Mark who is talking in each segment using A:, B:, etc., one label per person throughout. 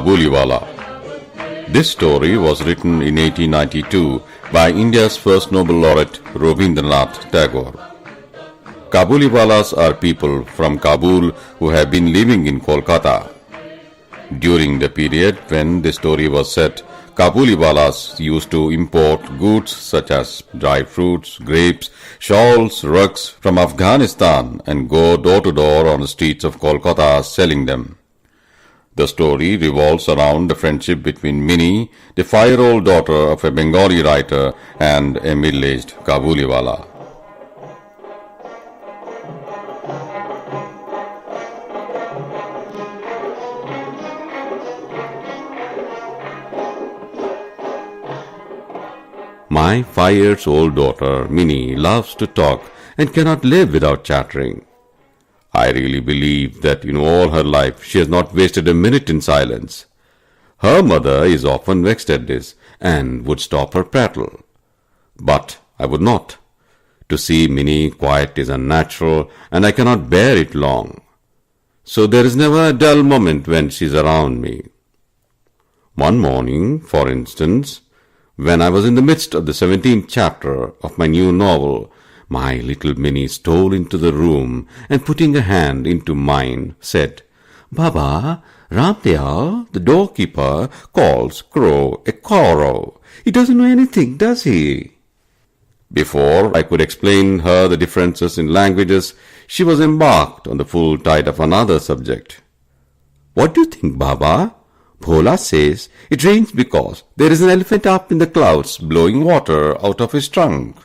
A: Kabuliwalah. This story was written in 1892 by India's first Nobel laureate Rabindranath Tagore. Kabuliwalas are people from Kabul who have been living in Kolkata. During the period when the story was set, Kabuliwalas used to import goods such as dry fruits, grapes, shawls, rugs from Afghanistan and go door to door on the streets of Kolkata selling them. The story revolves around the friendship between Minnie, the 5-year-old daughter of a Bengali writer, and a middle-aged Kabuliwala. My 5-year-old daughter, Minnie, loves to talk and cannot live without chattering. I really believe that in all her life she has not wasted a minute in silence. Her mother is often vexed at this and would stop her prattle. But I would not. To see Minnie quiet is unnatural and I cannot bear it long. So there is never a dull moment when she is around me. One morning, for instance, when I was in the midst of the 17th chapter of my new novel, my little Minnie stole into the room and putting a hand into mine, said, "Baba, Ramdayal, the doorkeeper, calls Crow a Koro. He doesn't know anything, does he?" Before I could explain her the differences in languages, she was embarked on the full tide of another subject. "What do you think, Baba? Bhola says it rains because there is an elephant up in the clouds blowing water out of his trunk."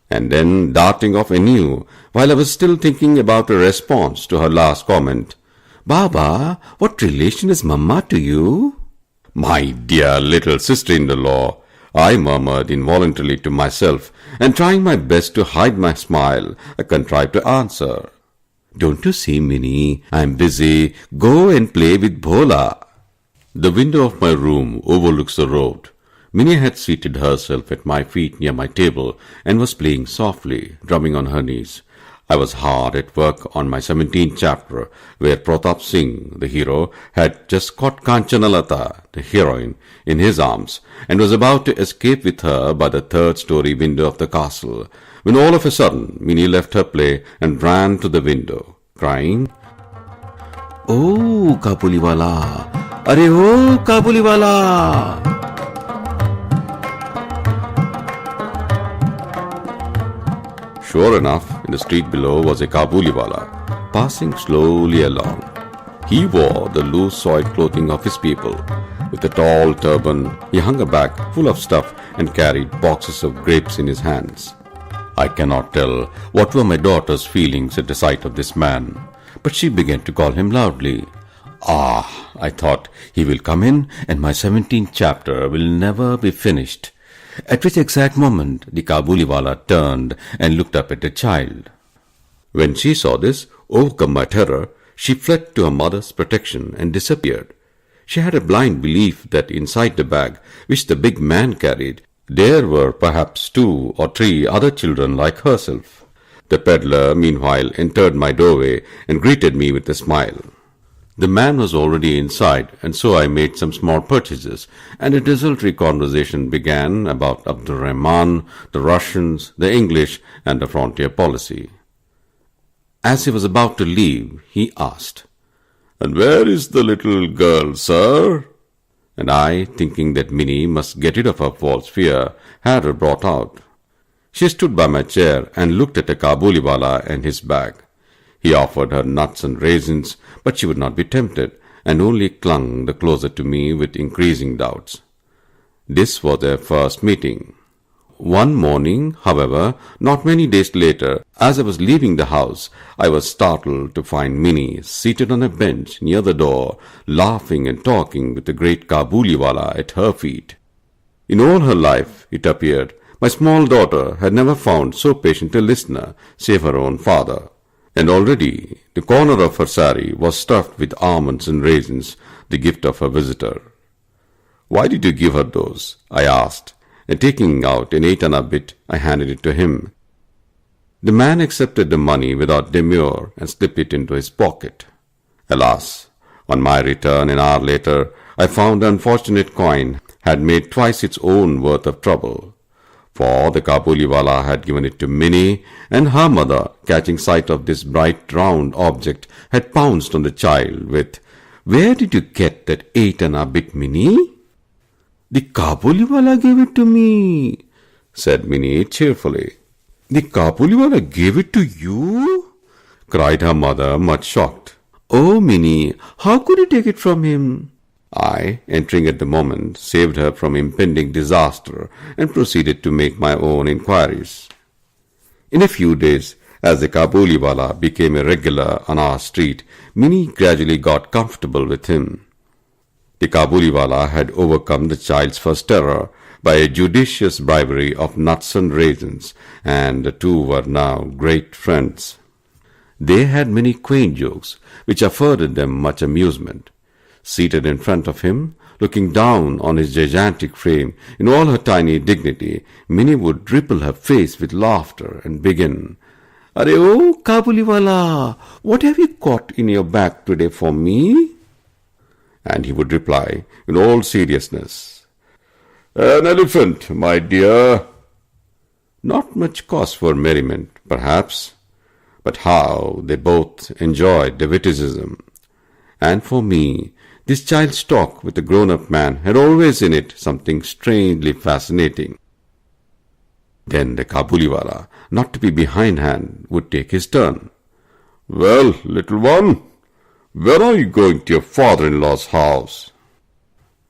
A: And then, darting off anew, while I was still thinking about a response to her last comment, "Baba, what relation is Mamma to you?" "My dear little sister-in-law," I murmured involuntarily to myself, and trying my best to hide my smile, I contrived to answer, "Don't you see, Minnie, I am busy. Go and play with Bhola." The window of my room overlooks the road. Minnie had seated herself at my feet near my table and was playing softly, drumming on her knees. I was hard at work on my 17th chapter, where Pratap Singh, the hero, had just caught Kanchanalata, the heroine, in his arms and was about to escape with her by the 3rd-story window of the castle, when all of a sudden Minnie left her play and ran to the window, crying, "Oh, Kabuliwala! Are oh, Kabuliwala!" Sure enough, in the street below was a Kabuliwala, passing slowly along. He wore the loose-soiled clothing of his people. With a tall turban, he hung a bag full of stuff and carried boxes of grapes in his hands. I cannot tell what were my daughter's feelings at the sight of this man, but she began to call him loudly. "Ah," I thought, "he will come in and my 17th chapter will never be finished." At which exact moment the Kabuliwala turned and looked up at the child. When she saw this, overcome by terror, she fled to her mother's protection and disappeared. She had a blind belief that inside the bag, which the big man carried, there were perhaps 2 or 3 other children like herself. The peddler, meanwhile, entered my doorway and greeted me with a smile. The man was already inside, and so I made some small purchases, and a desultory conversation began about Abdul Rahman, the Russians, the English, and the frontier policy. As he was about to leave, he asked, "And where is the little girl, sir?" And I, thinking that Minnie must get rid of her false fear, had her brought out. She stood by my chair and looked at the Kabuliwala and his bag. He offered her nuts and raisins, but she would not be tempted, and only clung the closer to me with increasing doubts. This was their first meeting. One morning, however, not many days later, as I was leaving the house, I was startled to find Minnie seated on a bench near the door, laughing and talking with the great Kabuliwala at her feet. In all her life, it appeared, my small daughter had never found so patient a listener, save her own father. And already the corner of her sari was stuffed with almonds and raisins, the gift of her visitor. "Why did you give her those?" I asked, and taking out an 8-anna bit, I handed it to him. The man accepted the money without demur and slipped it into his pocket. Alas, On my return an hour later, I found the unfortunate coin had made twice its own worth of trouble. For the Kabuliwala had given it to Minnie, and her mother, catching sight of this bright round object, had pounced on the child with, "Where did you get that 8 bit, Minnie?" "The Kabuliwala gave it to me," said Minnie cheerfully. "The Kabuliwala gave it to you?" cried her mother, much shocked. "Oh, Minnie, how could you take it from him?" I, entering at the moment, saved her from impending disaster and proceeded to make my own inquiries. In a few days, as the Kabuliwala became a regular on our street, Minnie gradually got comfortable with him. The Kabuliwala had overcome the child's first terror by a judicious bribery of nuts and raisins, and the two were now great friends. They had many quaint jokes, which afforded them much amusement. Seated in front of him, looking down on his gigantic frame in all her tiny dignity, Minnie would ripple her face with laughter and begin, "Are oh, Kabuliwala, what have you got in your bag today for me?" And he would reply in all seriousness, "An elephant, my dear." Not much cause for merriment, perhaps, but how they both enjoyed the witticism. And for me, this child's talk with a grown-up man had always in it something strangely fascinating. Then the Kabuliwala, not to be behindhand, would take his turn. "Well, little one, where are you going to your father-in-law's house?"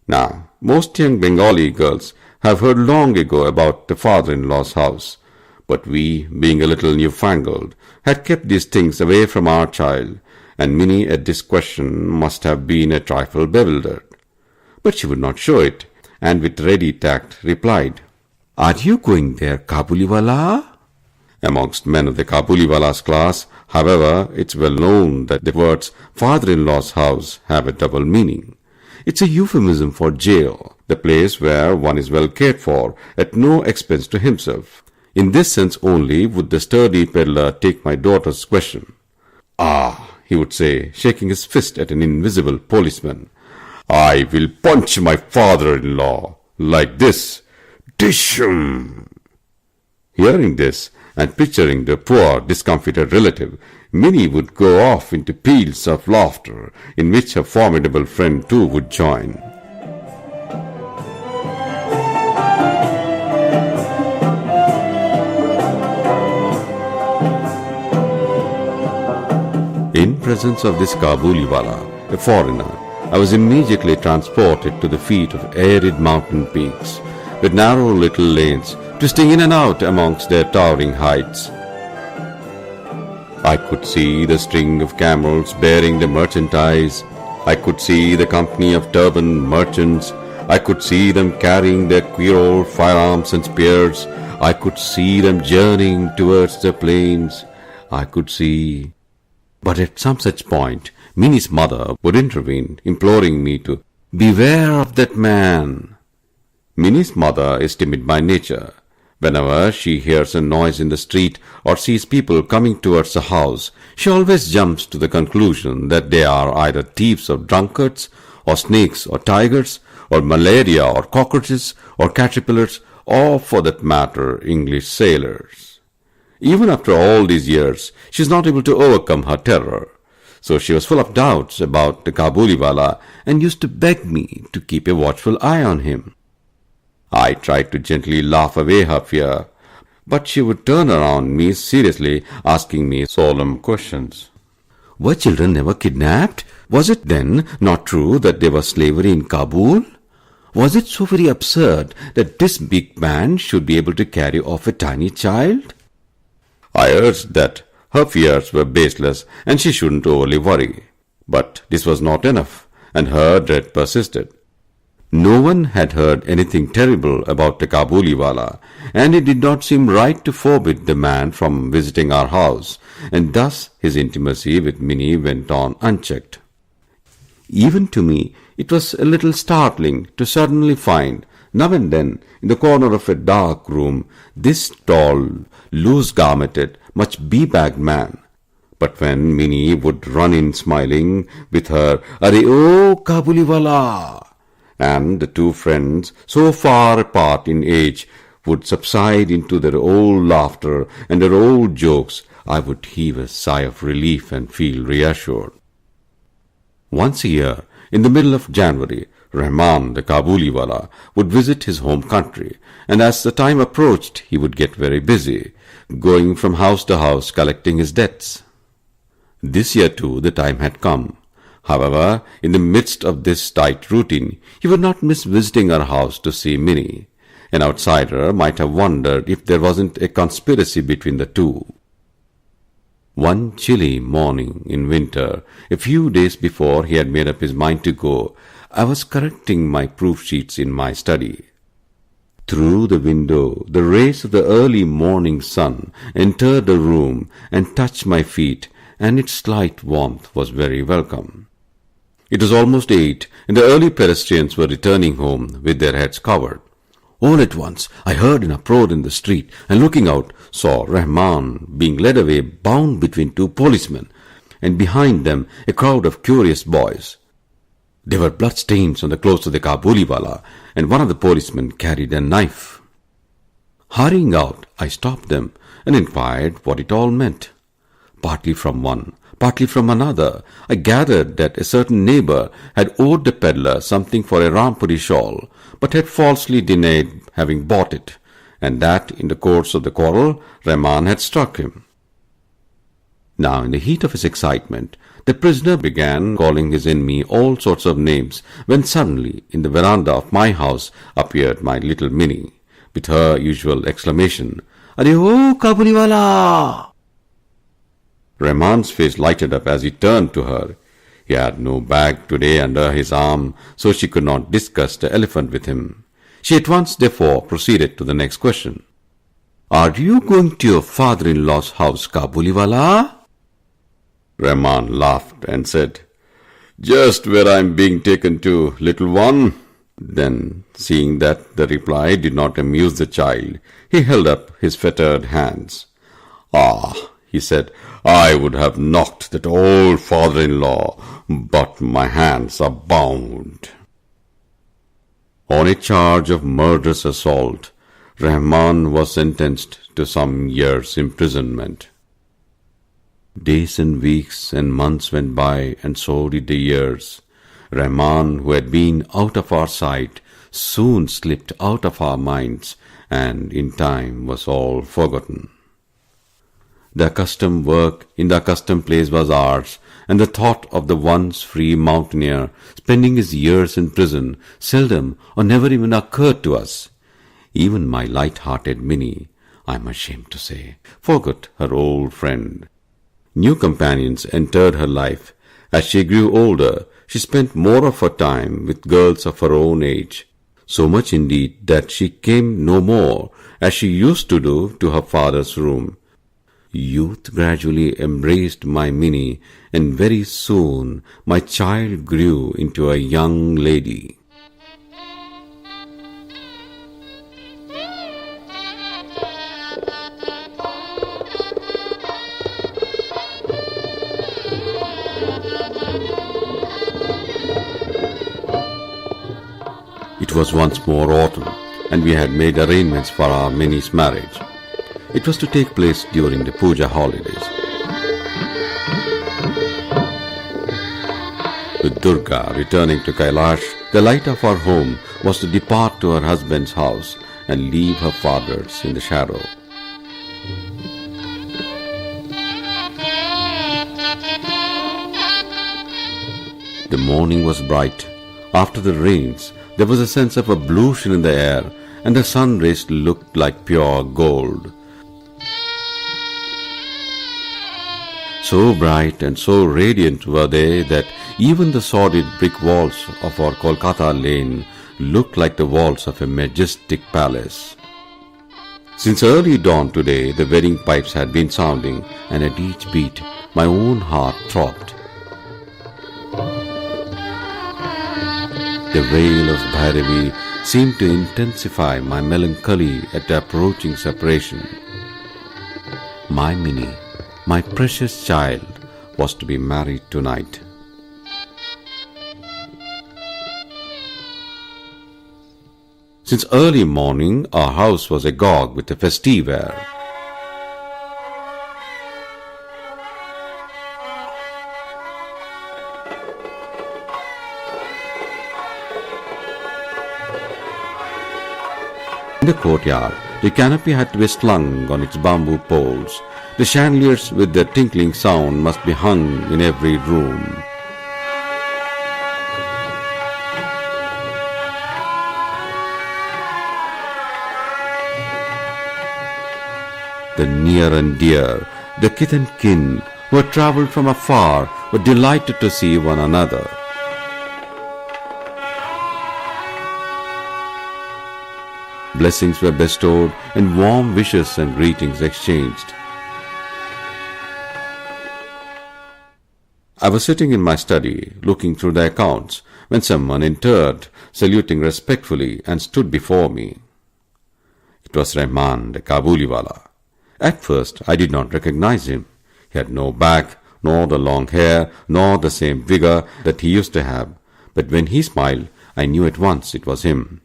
A: Now, most young Bengali girls have heard long ago about the father-in-law's house, but we, being a little newfangled, had kept these things away from our child, and Minnie at this question must have been a trifle bewildered. But she would not show it, and with ready tact replied, "Are you going there, Kabuliwala?" Amongst men of the Kabuliwala's class, however, it's well known that the words father-in-law's house have a double meaning. It's a euphemism for jail, the place where one is well cared for at no expense to himself. In this sense only would the sturdy peddler take my daughter's question. "Ah," he would say, shaking his fist at an invisible policeman, "I will punch my father-in-law like this. Dishum!" Hearing this, and picturing the poor, discomfited relative, Minnie would go off into peals of laughter, in which her formidable friend too would join. In presence of this Kabuliwala, a foreigner, I was immediately transported to the feet of arid mountain peaks, with narrow little lanes twisting in and out amongst their towering heights. I could see the string of camels bearing the merchandise. I could see the company of turbaned merchants. I could see them carrying their queer old firearms and spears. I could see them journeying towards the plains. I could see... But at some such point, Minnie's mother would intervene, imploring me to beware of that man. Minnie's mother is timid by nature. Whenever she hears a noise in the street or sees people coming towards the house, she always jumps to the conclusion that they are either thieves or drunkards, or snakes or tigers, or malaria or cockroaches or caterpillars, or for that matter English sailors. Even after all these years, she is not able to overcome her terror. So she was full of doubts about the Kabuliwala and used to beg me to keep a watchful eye on him. I tried to gently laugh away her fear, but she would turn around me seriously, asking me solemn questions. Were children never kidnapped? Was it then not true that there was slavery in Kabul? Was it so very absurd that this big man should be able to carry off a tiny child? I urged that her fears were baseless and she shouldn't overly worry. But this was not enough, and her dread persisted. No one had heard anything terrible about the Kabuliwala, and it did not seem right to forbid the man from visiting our house, and thus his intimacy with Minnie went on unchecked. Even to me, it was a little startling to suddenly find, now and then, in the corner of a dark room, this tall, loose-garmented, much bebagged man, But when Minnie would run in smiling with her "Arey oh Kabuliwalah," and the two friends, so far apart in age, would subside into their old laughter and their old jokes, I would heave a sigh of relief and feel reassured. Once a year, in the middle of January, Rahman, the Kabuliwala, would visit his home country, and as the time approached, he would get very busy, going from house to house collecting his debts. This year too the time had come. However, in the midst of this tight routine, he would not miss visiting our house to see Minnie. An outsider might have wondered if there wasn't a conspiracy between the two. One chilly morning in winter, a few days before he had made up his mind to go, I was correcting my proof sheets in my study. Through the window, the rays of the early morning sun entered the room and touched my feet, and its slight warmth was very welcome. It was almost 8, and the early pedestrians were returning home with their heads covered. All at once I heard an uproar in the street, and looking out, saw Rahman being led away bound between two policemen, and behind them a crowd of curious boys. There were bloodstains on the clothes of the Kabuliwala, and one of the policemen carried a knife. Hurrying out, I stopped them and inquired what it all meant. Partly from one, partly from another, I gathered that a certain neighbor had owed the peddler something for a Rampuri shawl, but had falsely denied having bought it, and that in the course of the quarrel Rahman had struck him. Now, in the heat of his excitement, the prisoner began calling his enemy all sorts of names, when suddenly in the veranda of my house appeared my little Minnie, with her usual exclamation, "Arey oh Kabuliwala!" Rahman's face lighted up as he turned to her. He had no bag today under his arm, so she could not discuss the elephant with him. She at once, therefore, proceeded to the next question. "Are you going to your father-in-law's house, Kabuliwala?" Rahman laughed and said, "Just where I am being taken to, little one." Then, seeing that the reply did not amuse the child, he held up his fettered hands. "Ah," he said, "I would have knocked that old father-in-law, but my hands are bound." On a charge of murderous assault, Rahman was sentenced to some years' imprisonment. Days and weeks and months went by, and so did the years. Rahman, who had been out of our sight, soon slipped out of our minds, and in time was all forgotten. The accustomed work in the accustomed place was ours, and the thought of the once free mountaineer spending his years in prison seldom or never even occurred to us. Even my light-hearted Minnie, I am ashamed to say, forgot her old friend. New companions entered her life. As she grew older, she spent more of her time with girls of her own age, so much indeed that she came no more, as she used to do, to her father's room. Youth gradually embraced my Minnie, and very soon my child grew into a young lady. It was once more autumn, and we had made arrangements for our Minnie's marriage. It was to take place during the Puja holidays. With Durga returning to Kailash, the light of our home was to depart to her husband's house and leave her father's in the shadow. The morning was bright. After the rains, there was a sense of ablution in the air, and the sun rays looked like pure gold. So bright and so radiant were they that even the sordid brick walls of our Kolkata lane looked like the walls of a majestic palace. Since early dawn today, the wedding pipes had been sounding, and at each beat my own heart throbbed. The wail of Bhairavi seemed to intensify my melancholy at the approaching separation. My Minnie, My precious child was to be married tonight. Since early morning, our house was agog with a festive air. In the courtyard, the canopy had to be slung on its bamboo poles. The chandeliers with their tinkling sound must be hung in every room. The near and dear, the kith and kin, who had travelled from afar, were delighted to see one another. Blessings were bestowed and warm wishes and greetings exchanged. I was sitting in my study, looking through the accounts, when someone entered, saluting respectfully, and stood before me. It was Rahman, the Kabuliwalah. At first, I did not recognize him. He had no back, nor the long hair, nor the same vigor that he used to have. But when he smiled, I knew at once it was him.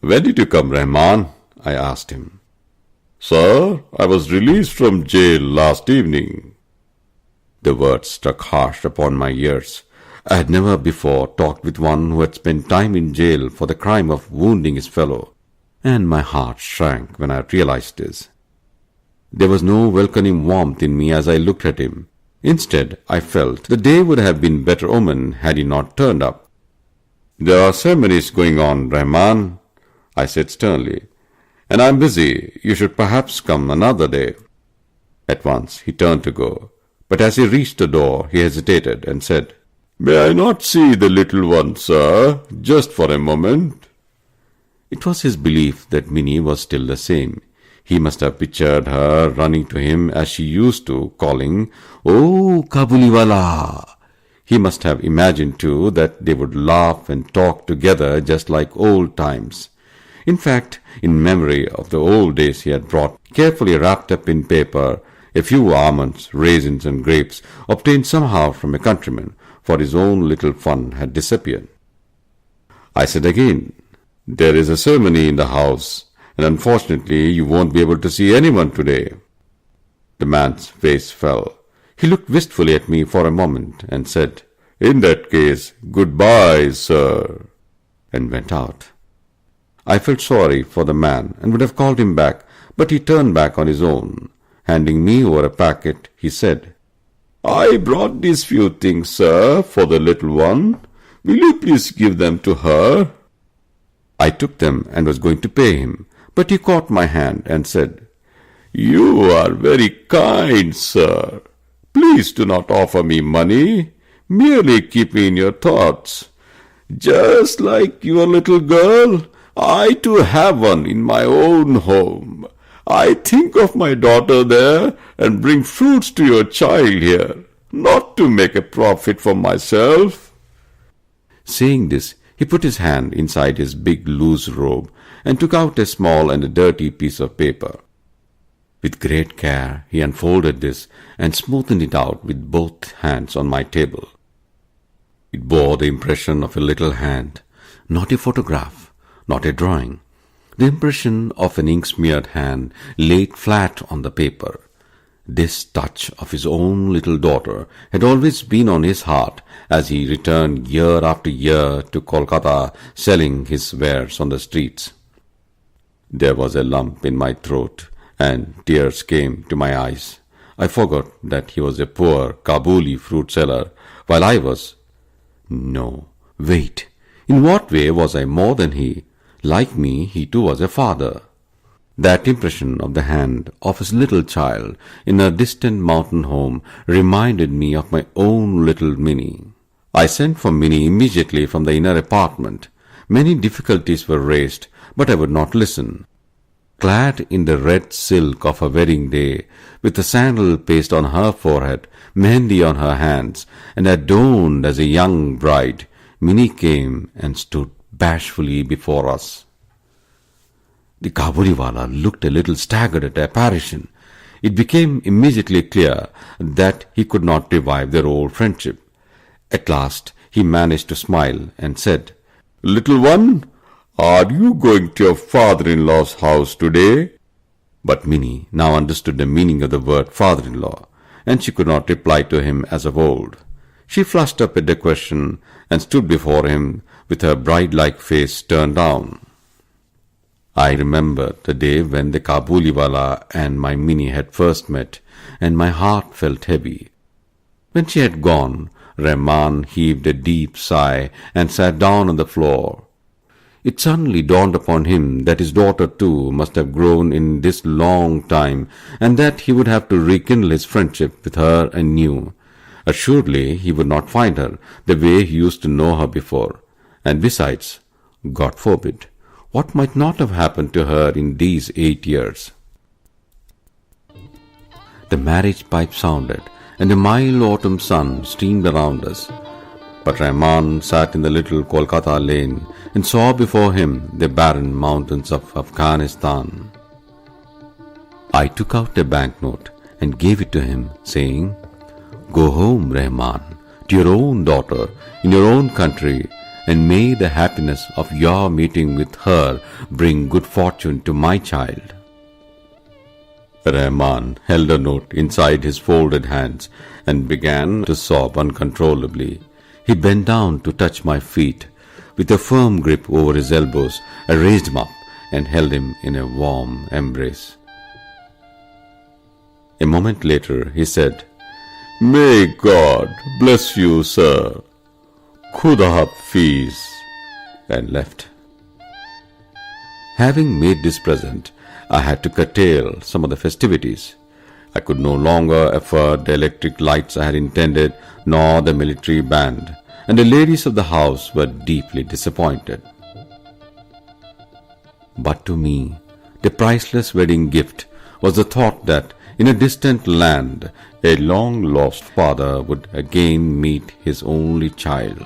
A: "When did you come, Rahman?" I asked him. "Sir, I was released from jail last evening." The words struck harsh upon my ears. I had never before talked with one who had spent time in jail for the crime of wounding his fellow, and my heart shrank when I realized this. There was no welcoming warmth in me as I looked at him. Instead, I felt the day would have been better omened had he not turned up. "There are ceremonies going on, Rahman," I said sternly, "and I am busy. You should perhaps come another day." At once he turned to go, but as he reached the door, he hesitated and said, "May I not see the little one, sir, just for a moment?" It was his belief that Minnie was still the same. He must have pictured her running to him as she used to, calling, "Oh, Kabuliwalah!" He must have imagined, too, that they would laugh and talk together just like old times. In fact, in memory of the old days, he had brought, carefully wrapped up in paper, a few almonds, raisins, and grapes, obtained somehow from a countryman, for his own little fund had disappeared. I said again, "There is a ceremony in the house, and unfortunately you won't be able to see anyone today." The man's face fell. He looked wistfully at me for a moment and said, "In that case, goodbye, sir," and went out. I felt sorry for the man and would have called him back, but he turned back on his own. Handing me over a packet, he said, "I brought these few things, sir, for the little one. Will you please give them to her?" I took them and was going to pay him, but he caught my hand and said, "You are very kind, sir. Please do not offer me money. Merely keep me in your thoughts. Just like your little girl, I too have one in my own home. I think of my daughter there and bring fruits to your child here, not to make a profit for myself." Saying this, he put his hand inside his big loose robe and took out a small and a dirty piece of paper. With great care, he unfolded this and smoothed it out with both hands on my table. It bore the impression of a little hand, not a photograph, not a drawing. The impression of an ink-smeared hand laid flat on the paper. This touch of his own little daughter had always been on his heart as he returned year after year to Kolkata selling his wares on the streets. There was a lump in my throat and tears came to my eyes. I forgot that he was a poor Kabuli fruit seller while I was... No, wait, in what way was I more than he? Like me, he too was a father. That impression of the hand of his little child in a distant mountain home reminded me of my own little Minnie. I sent for Minnie immediately from the inner apartment. Many difficulties were raised, but I would not listen. Clad in the red silk of her wedding day, with the sandal paste on her forehead, mehndi on her hands, and adorned as a young bride, Minnie came and stood bashfully before us. The Kabuliwala looked a little staggered at the apparition. It became immediately clear that he could not revive their old friendship. At last he managed to smile and said, "Little one, are you going to your father-in-law's house today?" But Minnie now understood the meaning of the word father-in-law, and she could not reply to him as of old. She flushed up at the question and stood before him with her bride-like face turned down. I remembered the day when the Kabuliwalah and my Minnie had first met, and my heart felt heavy. When she had gone, Rahman heaved a deep sigh and sat down on the floor. It suddenly dawned upon him that his daughter too must have grown in this long time, and that he would have to rekindle his friendship with her anew. Assuredly he would not find her the way he used to know her before. And besides, God forbid, what might not have happened to her in these 8 years? The marriage pipe sounded, and the mild autumn sun streamed around us. But Rahman sat in the little Kolkata lane and saw before him the barren mountains of Afghanistan. I took out a banknote and gave it to him, saying, "Go home, Rahman, to your own daughter, in your own country, and may the happiness of your meeting with her bring good fortune to my child." Rahman held a note inside his folded hands and began to sob uncontrollably. He bent down to touch my feet. With a firm grip over his elbows, I raised him up and held him in a warm embrace. A moment later he said, "May God bless you, sir. Khuda Hafiz," and left. Having made this present, I had to curtail some of the festivities. I could no longer afford the electric lights I had intended, nor the military band, and the ladies of the house were deeply disappointed. But to me, the priceless wedding gift was the thought that in a distant land, a long-lost father would again meet his only child.